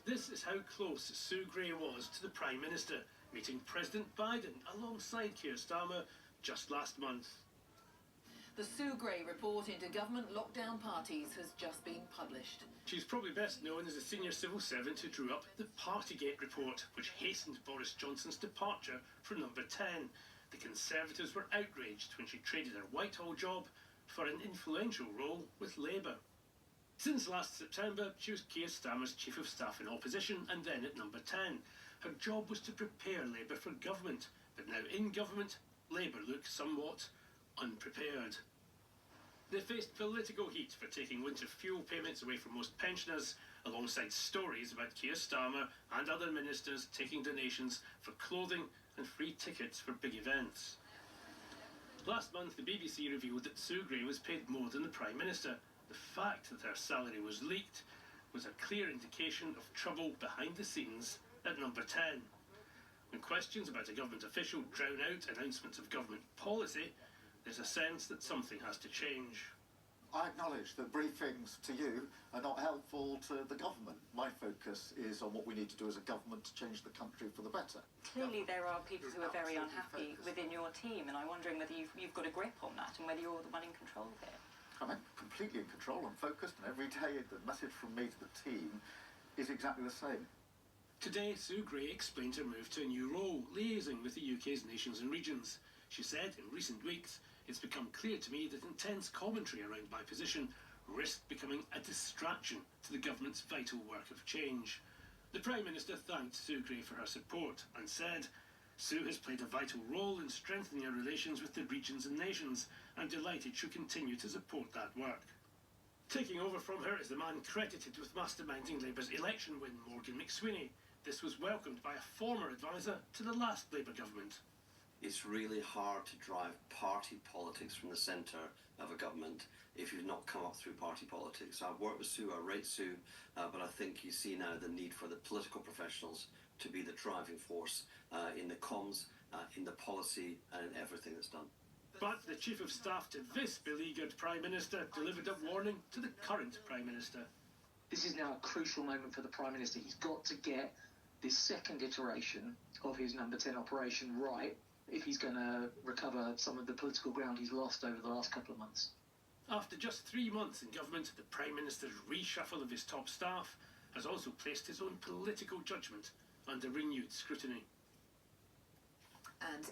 This is how close Sue Gray was to the Prime Minister, meeting President Biden alongside Keir Starmer just last month. The Sue Gray report into government lockdown parties has just been published. She's probably best known as the senior civil servant who drew up the Partygate report, which hastened Boris Johnson's departure from Number 10. The Conservatives were outraged when she traded her Whitehall job for an influential role with Labour. Since last September, she was Keir Starmer's Chief of Staff in opposition and then at Number 10. Her job was to prepare Labour for government, but now in government, Labour look somewhat unprepared. They faced political heat for taking winter fuel payments away from most pensioners, alongside stories about Keir Starmer and other ministers taking donations for clothing and free tickets for big events. Last month, the BBC revealed that Sue Gray was paid more than the Prime Minister. The fact that her salary was leaked was a clear indication of trouble behind the scenes at Number 10. When questions about a government official drown out announcements of government policy, there's a sense that something has to change. I acknowledge that briefings to you are not helpful to the government. My focus is on what we need to do as a government to change the country for the better. Clearly there are people who are very unhappy within your team, and I'm wondering whether you've got a grip on that and whether you're the one in control of it. I'm completely in control. I'm focused, and every day the message from me to the team is exactly the same. Today, Sue Gray explained her move to a new role, liaising with the UK's nations and regions. She said in recent weeks, "It's become clear to me that intense commentary around my position risked becoming a distraction to the government's vital work of change." The Prime Minister thanked Sue Gray for her support and said, "Sue has played a vital role in strengthening our relations with the regions and nations. I'm delighted she'll continue to support that work." Taking over from her is the man credited with masterminding Labour's election win, Morgan McSweeney. This was welcomed by a former advisor to the last Labour government. It's really hard to drive party politics from the centre of a government if you've not come up through party politics. I've worked with Sue, I rate Sue, but I think you see now the need for the political professionals to be the driving force in the comms, in the policy and in everything that's done. But the Chief of Staff to this beleaguered Prime Minister delivered a warning to the current Prime Minister. This is now a crucial moment for the Prime Minister. He's got to get this second iteration of his Number 10 operation right if he's going to recover some of the political ground he's lost over the last couple of months. After just 3 months in government, the Prime Minister's reshuffle of his top staff has also placed his own political judgment under renewed scrutiny. And